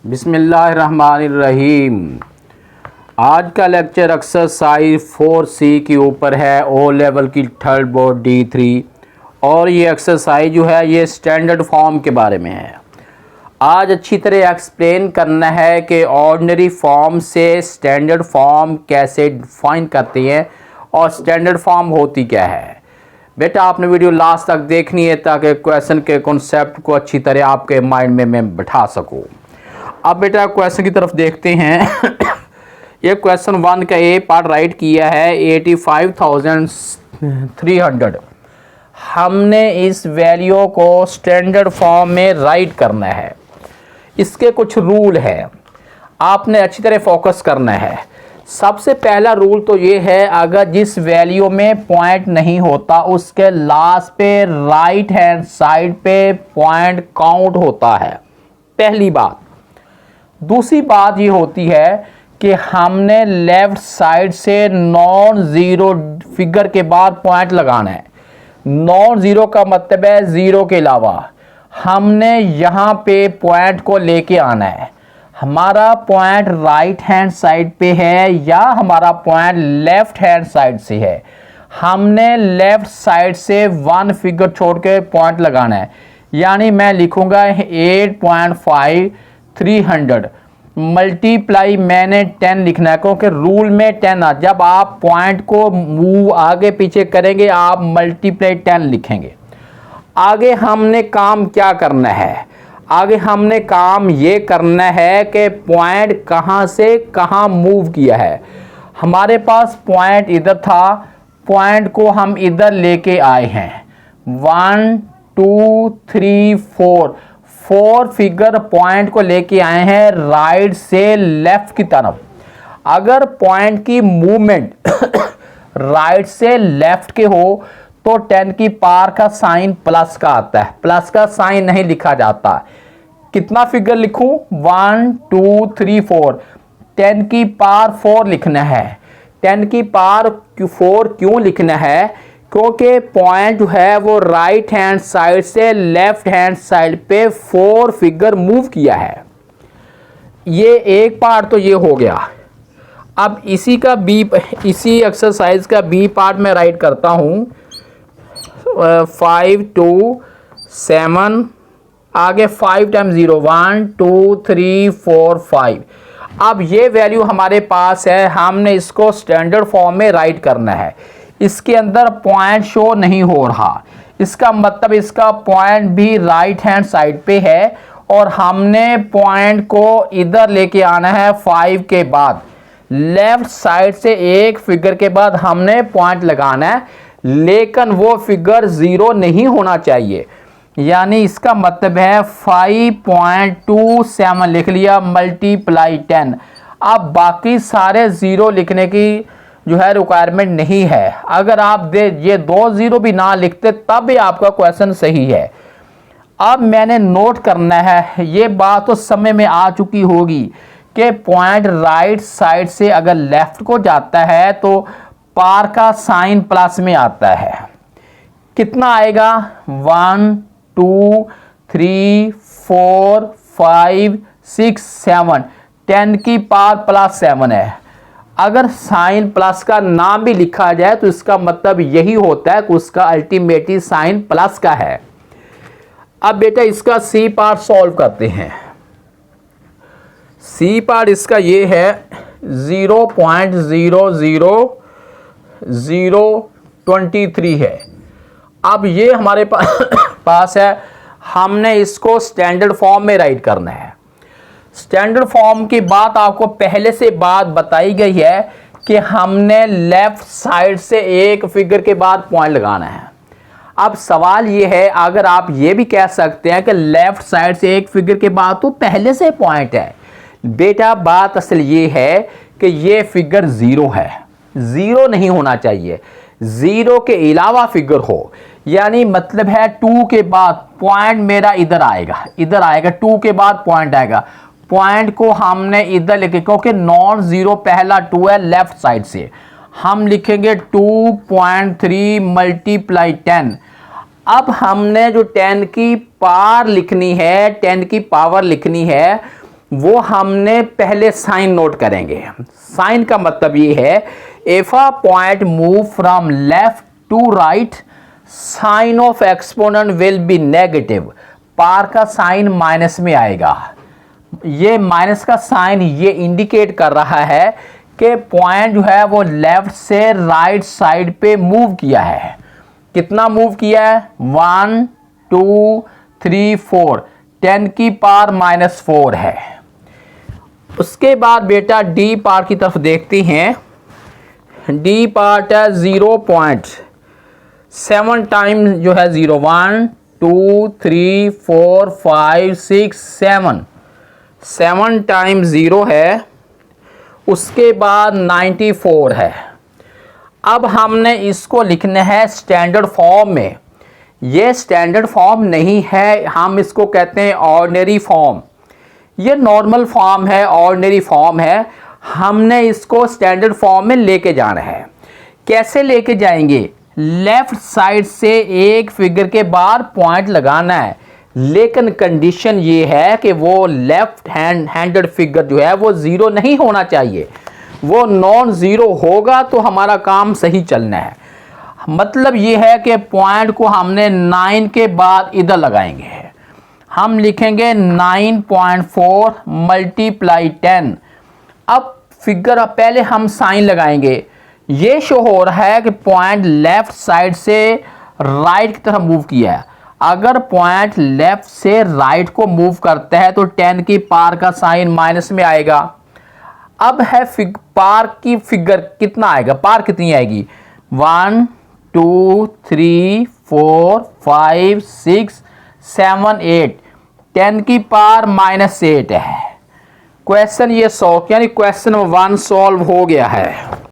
बिस्मिल्लाहिर्रहमानिर्रहीम। आज का लेक्चर एक्सरसाइज 4C के ऊपर है, ओ लेवल की थर्ड बोर्ड D3। और ये एक्सरसाइज जो है ये स्टैंडर्ड फॉर्म के बारे में है। आज अच्छी तरह एक्सप्लेन करना है कि ऑर्डिनरी फॉर्म से स्टैंडर्ड फॉर्म कैसे डिफाइन करते हैं और स्टैंडर्ड फॉर्म होती क्या है। बेटा आपने वीडियो लास्ट तक देखनी है ताकि क्वेश्चन के कॉन्सेप्ट को अच्छी तरह आपके माइंड में मैं बैठा सकूं। अब बेटा क्वेश्चन की तरफ देखते हैं। ये क्वेश्चन 1 का ए पार्ट राइट किया है 85,300। हमने इस वैल्यू को स्टैंडर्ड फॉर्म में राइट करना है। इसके कुछ रूल है, आपने अच्छी तरह फोकस करना है। सबसे पहला रूल तो ये है, अगर जिस वैल्यू में पॉइंट नहीं होता उसके लास्ट पे राइट हैंड साइड पे पॉइंट काउंट होता है, पहली बात। दूसरी बात ये होती है कि हमने लेफ्ट साइड से नॉन ज़ीरो फिगर के बाद पॉइंट लगाना है। नॉन ज़ीरो का मतलब है ज़ीरो के अलावा। हमने यहाँ पे पॉइंट को लेके आना है। हमारा पॉइंट राइट हैंड साइड पे है या हमारा पॉइंट लेफ्ट हैंड साइड से है। हमने लेफ्ट साइड से 1 फिगर छोड़ के पॉइंट लगाना है। यानी मैं लिखूँगा 8.5 300 मल्टीप्लाई मैंने 10 लिखना है, क्योंकि रूल में 10 जब आप पॉइंट को मूव आगे पीछे करेंगे आप मल्टीप्लाई 10 लिखेंगे। आगे हमने काम क्या करना है? आगे हमने काम ये करना है कि पॉइंट कहाँ से कहाँ मूव किया है। हमारे पास पॉइंट इधर था, पॉइंट को हम इधर लेके आए हैं। 1 2 3 4 फिगर पॉइंट को लेके आए हैं राइट से लेफ्ट की तरफ। अगर पॉइंट की मूवमेंट राइट से लेफ्ट के हो तो 10 की पावर का साइन प्लस का आता है, प्लस का साइन नहीं लिखा जाता। कितना फिगर लिखूं? 1 2 3 4 10 की पावर 4 लिखना है। 10 की पावर 4 क्यों लिखना है? क्योंकि पॉइंट जो है वो राइट हैंड साइड से लेफ्ट हैंड साइड पे 4 फिगर मूव किया है। ये एक पार्ट तो ये हो गया। अब इसी एक्सरसाइज का बी पार्ट में राइट करता हूँ। 5 2 7 आगे 5 टाइम्स 0 1 2 3 4 5। अब ये वैल्यू हमारे पास है, हमने इसको स्टैंडर्ड फॉर्म में राइट करना है। इसके अंदर पॉइंट शो नहीं हो रहा, इसका मतलब इसका पॉइंट भी राइट हैंड साइड पे है और हमने पॉइंट को इधर लेके आना है 5 के बाद। लेफ्ट साइड से एक फिगर के बाद हमने पॉइंट लगाना है, लेकिन वो फिगर 0 नहीं होना चाहिए। यानी इसका मतलब है 5.27 लिख लिया मल्टीप्लाई 10। अब बाकी सारे 0 लिखने की जो है रिक्वायरमेंट नहीं है। अगर आप ये 2 0 भी ना लिखते तब भी आपका क्वेश्चन सही है। अब मैंने नोट करना है, ये बात तो समय में आ चुकी होगी कि पॉइंट राइट साइड से अगर लेफ्ट को जाता है तो पार का साइन प्लस में आता है। कितना आएगा? 1 2 3 4 5 6 7 10 की पावर प्लस 7 है। अगर साइन प्लस का नाम भी लिखा जाए तो इसका मतलब यही होता है कि उसका अल्टीमेटली साइन प्लस का है। अब बेटा इसका सी पार्ट सॉल्व करते हैं। सी पार्ट इसका ये है 0.00023 है। अब ये हमारे पास है, हमने इसको स्टैंडर्ड फॉर्म में राइट करना है। स्टैंडर्ड फॉर्म की बात आपको पहले से बात बताई गई है कि हमने लेफ्ट साइड से एक फिगर के बाद पॉइंट लगाना है। अब सवाल ये है, अगर आप ये भी कह सकते हैं कि लेफ्ट साइड से एक फिगर के बाद तो पहले से पॉइंट है। बेटा बात असल ये है कि ये फिगर 0 है, 0 नहीं होना चाहिए, 0 के अलावा फिगर हो। यानी मतलब है 2 के बाद पॉइंट मेरा इधर आएगा, 2 के बाद पॉइंट आएगा। पॉइंट को हमने इधर लिखे, क्योंकि नॉन ज़ीरो पहला 2 है लेफ्ट साइड से, हम लिखेंगे 2.3 मल्टीप्लाई 10। अब हमने जो 10 की पावर लिखनी है, 10 की पावर लिखनी है वो हमने पहले साइन नोट करेंगे। साइन का मतलब ये है, if a point move from left to right, sign of exponent will be negative. पार का साइन माइनस में आएगा। ये माइनस का साइन ये इंडिकेट कर रहा है कि पॉइंट जो है वो लेफ्ट से राइट साइड पे मूव किया है। कितना मूव किया है? 1 2 3 4, 10 की पावर -4 है। उसके बाद बेटा डी पार्ट की तरफ देखते हैं। डी पार्ट है 0.7 टाइम जो है 0, 1 2 3 4 5 6 7 टाइम 0 है। उसके बाद 94 है। अब हमने इसको लिखना है स्टैंडर्ड फॉर्म में। ये स्टैंडर्ड फॉर्म नहीं है, हम इसको कहते हैं ऑर्डिनरी फॉर्म। ये नॉर्मल फॉर्म है, ऑर्डिनरी फॉर्म है। हमने इसको स्टैंडर्ड फॉर्म में लेके जाना है। कैसे लेके जाएंगे? लेफ्ट साइड से एक फिगर के बाद पॉइंट लगाना है, लेकिन कंडीशन ये है कि वो लेफ्ट हैंडेड फिगर जो है वो ज़ीरो नहीं होना चाहिए। वो नॉन ज़ीरो होगा तो हमारा काम सही चलना है। मतलब ये है कि पॉइंट को हमने 9 के बाद इधर लगाएंगे। हम लिखेंगे 9.4 मल्टीप्लाई 10। अब फिगर पहले हम साइन लगाएंगे। ये शो हो रहा है कि पॉइंट लेफ्ट साइड से राइट की तरफ मूव किया है। अगर पॉइंट लेफ्ट से राइट को मूव करता है तो 10 की पार का साइन माइनस में आएगा। अब है पार की फिगर कितना आएगा? पार कितनी आएगी? 1 2 3 4 5 6 7 8, 10 की पार -8 है। क्वेश्चन ये सॉल्व, यानी क्वेश्चन 1 सॉल्व हो गया है।